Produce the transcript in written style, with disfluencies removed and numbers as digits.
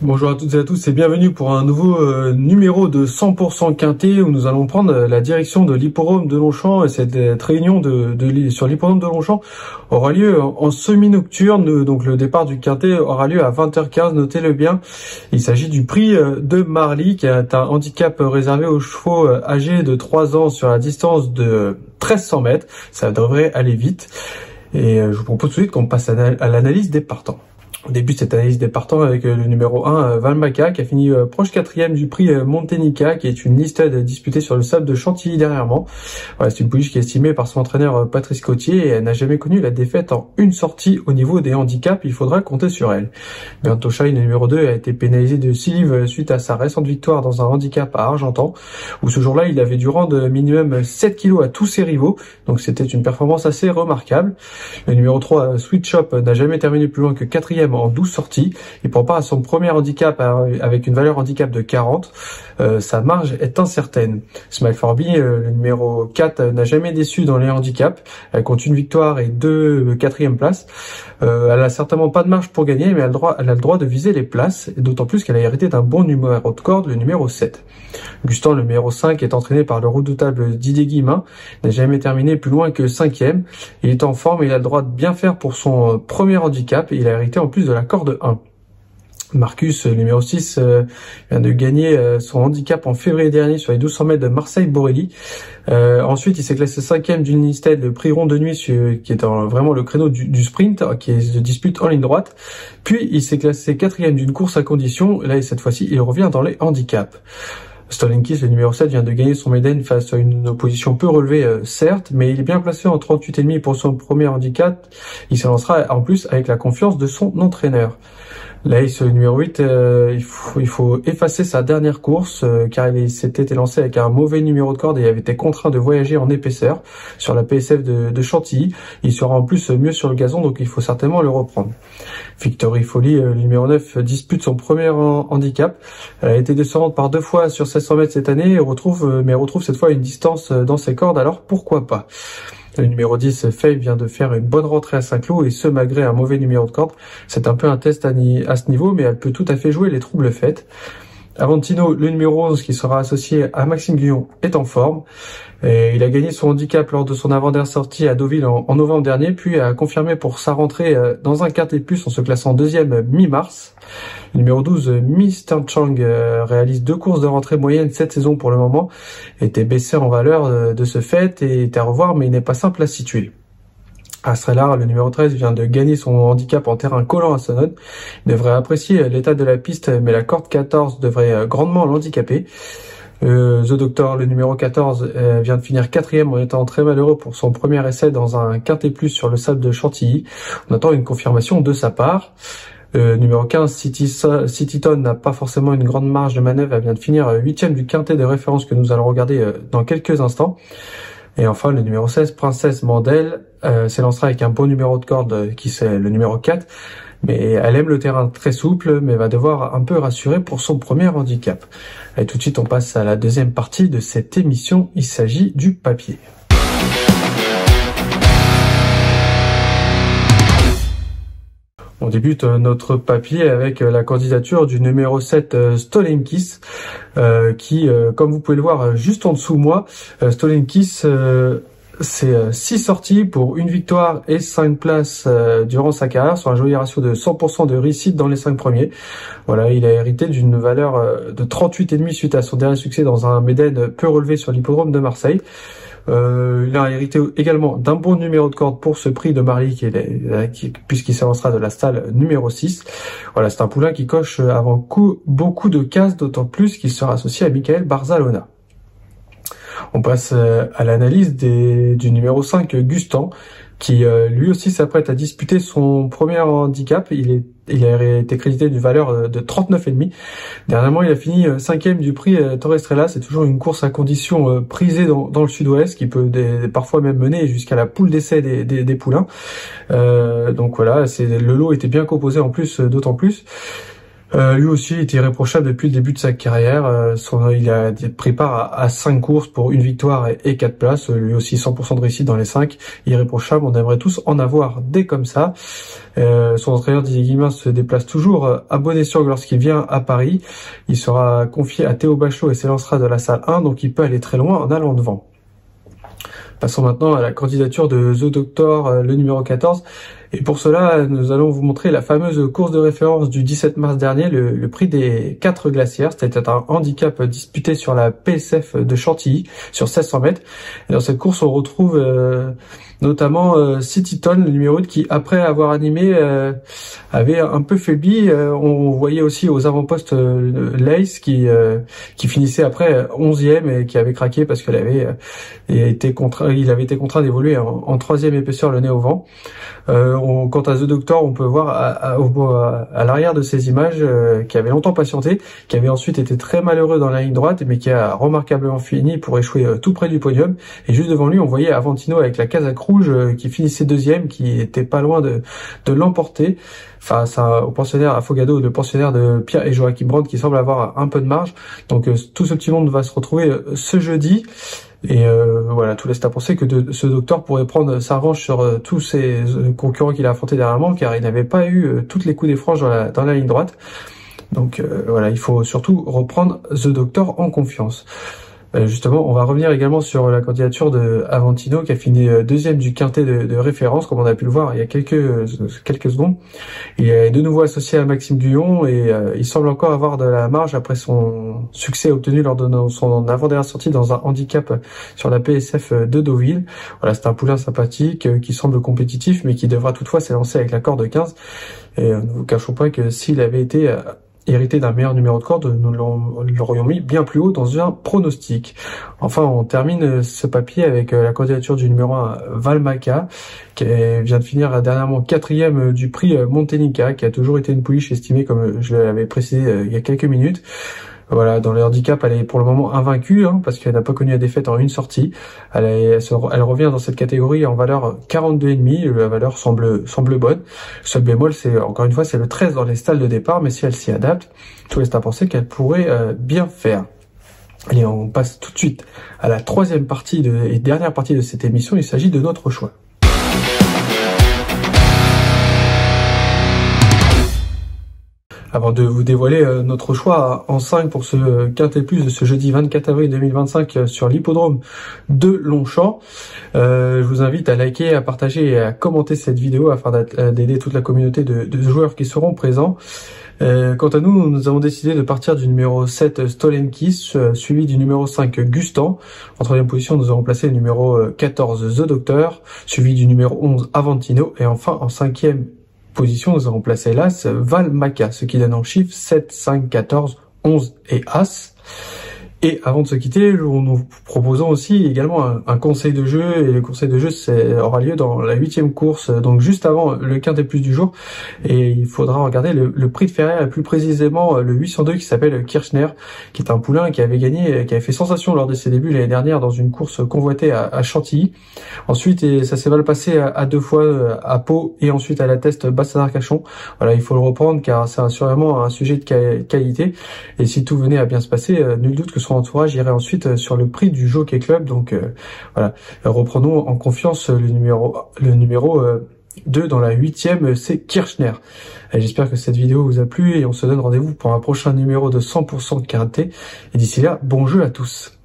Bonjour à toutes et à tous et bienvenue pour un nouveau numéro de 100% Quintet où nous allons prendre la direction de l'hippodrome de Longchamp. Et cette réunion sur l'hippodrome de Longchamp aura lieu en semi-nocturne. Donc le départ du Quintet aura lieu à 20h15, notez-le bien. Il s'agit du prix de Marly qui est un handicap réservé aux chevaux âgés de 3 ans sur la distance de 1300 mètres. Ça devrait aller vite. Et je vous propose tout de suite qu'on passe à l'analyse des partants. Au début de cette analyse des partants avec le numéro 1, Valmaca, qui a fini proche 4e du prix Montenica, qui est une listed disputée sur le sable de Chantilly dernièrement. Voilà, c'est une pouliche qui est estimée par son entraîneur Patrice Cotier et elle n'a jamais connu la défaite en une sortie au niveau des handicaps. Il faudra compter sur elle. Bientôt Shine, le numéro 2, a été pénalisé de 6 livres suite à sa récente victoire dans un handicap à Argentan, où ce jour-là, il avait dû rendre minimum 7 kilos à tous ses rivaux. Donc c'était une performance assez remarquable. Le numéro 3, Sweet Shop, n'a jamais terminé plus loin que 4e en 12 sorties. Il prend part à son premier handicap avec une valeur handicap de 40. Sa marge est incertaine. Smile for Me, le numéro 4, n'a jamais déçu dans les handicaps. Elle compte une victoire et 2 4e places. Elle a certainement pas de marge pour gagner, mais elle a le droit de viser les places, d'autant plus qu'elle a hérité d'un bon numéro de corde, le numéro 7. Gustan, le numéro 5, est entraîné par le redoutable Didier Guillemin, n'a jamais terminé plus loin que 5e. Il est en forme et il a le droit de bien faire pour son premier handicap et il a hérité en plus de la corde 1. Marcus, le numéro 6, vient de gagner son handicap en février dernier sur les 1200 mètres de Marseille-Borelli. Ensuite, il s'est classé 5e d'une listed, le prix rond de nuit, qui est vraiment le créneau du sprint, qui se dispute en ligne droite. Puis, il s'est classé 4e d'une course à condition. Là, et cette fois-ci, il revient dans les handicaps. Stolen Kiss, le numéro 7, vient de gagner son Méden face à une opposition peu relevée, certes, mais il est bien placé en 38,5 pour son premier handicap. Il se lancera en plus avec la confiance de son entraîneur. L'Ace, le numéro 8, il faut effacer sa dernière course car il s'était lancé avec un mauvais numéro de corde et il avait été contraint de voyager en épaisseur sur la PSF de Chantilly. Il sera en plus mieux sur le gazon, donc il faut certainement le reprendre. Victory Folly, le numéro 9, dispute son premier handicap. Elle a été descendante par 2 fois sur 1600 mètres cette année et retrouve cette fois une distance dans ses cordes, alors pourquoi pas. Le numéro 10, Faye, vient de faire une bonne rentrée à Saint-Cloud et ce malgré un mauvais numéro de corde. C'est un peu un test à ce niveau, mais elle peut tout à fait jouer les troubles faits. Avantino, le numéro 11, qui sera associé à Maxime Guyon, est en forme. Et il a gagné son handicap lors de son avant-dernière sortie à Deauville en novembre dernier, puis a confirmé pour sa rentrée dans un Quintet Plus en se classant 2e mi-mars. Le numéro 12, Mr. Chang, réalise 2 courses de rentrée moyenne cette saison pour le moment, était baissé en valeur de ce fait et est à revoir, mais il n'est pas simple à situer. Astrellar, le numéro 13, vient de gagner son handicap en terrain collant à Sonone. Il devrait apprécier l'état de la piste, mais la corde 14 devrait grandement l'handicaper. The Doctor, le numéro 14, vient de finir 4e en étant très malheureux pour son premier essai dans un Quintet Plus sur le sable de Chantilly. On attend une confirmation de sa part. Numéro 15, Cityton n'a pas forcément une grande marge de manœuvre. Elle vient de finir 8e du Quintet de référence que nous allons regarder dans quelques instants. Et enfin, le numéro 16, Princesse Mandel, s'élancera avec un bon numéro de corde qui c'est le numéro 4. Mais elle aime le terrain très souple, mais va devoir un peu rassurer pour son premier handicap. Allez, tout de suite, on passe à la deuxième partie de cette émission. Il s'agit du papier. On débute notre papier avec la candidature du numéro 7, Stolen Kiss, qui, comme vous pouvez le voir juste en dessous moi, Stolen Kiss, c'est 6 sorties pour une victoire et 5 places durant sa carrière, sur un joli ratio de 100% de réussite dans les 5 premiers. Voilà, il a hérité d'une valeur de 38,5 suite à son dernier succès dans un Méden peu relevé sur l'hippodrome de Marseille. Il a hérité également d'un bon numéro de corde pour ce prix de Marly puisqu'il s'élancera de la stalle numéro 6. Voilà, c'est un poulain qui coche avant coup beaucoup de cases, d'autant plus qu'il sera associé à Michael Barzalona. On passe à l'analyse du numéro 5, Gustan, qui lui aussi s'apprête à disputer son premier handicap. Il a été crédité d'une valeur de 39,5. Dernièrement, il a fini 5e du prix Torres Estrella. C'est toujours une course à conditions prisées dans le sud-ouest, qui peut parfois même mener jusqu'à la poule d'essai des poulains. Donc voilà, le lot était bien composé en plus, d'autant plus. Lui aussi était irréprochable depuis le début de sa carrière. Il a pris part à 5 courses pour une victoire et 4 places. Lui aussi 100% de réussite dans les 5. Irréprochable, on aimerait tous en avoir des comme ça. Son entraîneur Didier Guillemin se déplace toujours à bon escient lorsqu'il vient à Paris. Il sera confié à Théo Bachelot et s'élancera de la salle 1, donc il peut aller très loin en allant devant. Passons maintenant à la candidature de The Doctor, le numéro 14. Et pour cela, nous allons vous montrer la fameuse course de référence du 17 mars dernier, le prix des 4 glacières. C'était un handicap disputé sur la PSF de Chantilly, sur 1600 mètres. Et dans cette course, on retrouve notamment Cityton, le numéro 8, qui, après avoir animé, avait un peu faibli. On voyait aussi aux avant-postes Lace, qui finissait après 11e et qui avait craqué parce qu'il avait été contraint d'évoluer en 3e épaisseur, le nez au vent. Quant à The Doctor, on peut voir à l'arrière de ces images qui avait longtemps patienté, qui avait ensuite été très malheureux dans la ligne droite, mais qui a remarquablement fini pour échouer tout près du podium. Et juste devant lui, on voyait Avantino avec la casaque rouge qui finissait 2e, qui était pas loin de l'emporter face au pensionnaire Afogado, le pensionnaire de Pierre et Joachim Brandt, qui semble avoir un peu de marge. Donc tout ce petit monde va se retrouver ce jeudi. Et voilà, tout laisse à penser que ce Docteur pourrait prendre sa revanche sur tous ses concurrents qu'il a affrontés dernièrement, car il n'avait pas eu toutes les coups des franges dans la ligne droite. Donc voilà, il faut surtout reprendre The Doctor en confiance. Justement, on va revenir également sur la candidature de Avantino, qui a fini 2e du quintet de référence, comme on a pu le voir il y a quelques secondes. Il est de nouveau associé à Maxime Guyon et il semble encore avoir de la marge après son succès obtenu lors de son avant-dernière sortie dans un handicap sur la PSF de Deauville. Voilà, c'est un poulain sympathique qui semble compétitif, mais qui devra toutefois s'élancer avec la corde 15. Et ne vous cachons pas que s'il avait été hérité d'un meilleur numéro de corde, nous l'aurions mis bien plus haut dans un pronostic. Enfin, on termine ce papier avec la candidature du numéro 1 Valmaca, qui vient de finir dernièrement 4e du prix Montenica, qui a toujours été une pouliche estimée, comme je l'avais précisé il y a quelques minutes. Voilà, dans le handicap, elle est pour le moment invaincue, parce qu'elle n'a pas connu la défaite en une sortie. Elle revient dans cette catégorie en valeur 42,5. La valeur semble bonne. Seul bémol, encore une fois, c'est le 13 dans les stalles de départ, mais si elle s'y adapte, tout laisse à penser qu'elle pourrait bien faire. Allez, on passe tout de suite à la 3e partie et dernière partie de cette émission. Il s'agit de notre choix. Avant de vous dévoiler notre choix en 5 pour ce Quintet Plus de ce jeudi 24 avril 2025 sur l'hippodrome de Longchamp, je vous invite à liker, à partager et à commenter cette vidéo afin d'aider toute la communauté de joueurs qui seront présents. Quant à nous, nous avons décidé de partir du numéro 7 Stolen Kiss, suivi du numéro 5 Gustan. En 3e position, nous avons placé le numéro 14 The Doctor, suivi du numéro 11 Avantino, et enfin en 5e position, nous avons placé l'As Valmaca, ce qui donne en chiffres 7, 5, 14, 11 et As. Et avant de se quitter, nous proposons aussi également un conseil de jeu, et le conseil de jeu aura lieu dans la 8e course, donc juste avant le Quintet Plus du jour, et il faudra regarder le prix de Ferrer, et plus précisément le 802 qui s'appelle Kirchner, qui est un poulain qui avait fait sensation lors de ses débuts l'année dernière dans une course convoitée à Chantilly. Ensuite, ça s'est mal passé à 2 fois à Pau et ensuite à la Teste Bassin-Arcachon. Voilà, il faut le reprendre car c'est sûrement un sujet de qualité, et si tout venait à bien se passer, nul doute que son entourage irait ensuite sur le prix du Jockey Club. Donc voilà, reprenons en confiance le numéro 2 dans la 8e, c'est Kirchner. J'espère que cette vidéo vous a plu et on se donne rendez-vous pour un prochain numéro de 100% Quintet. Et d'ici là, bon jeu à tous.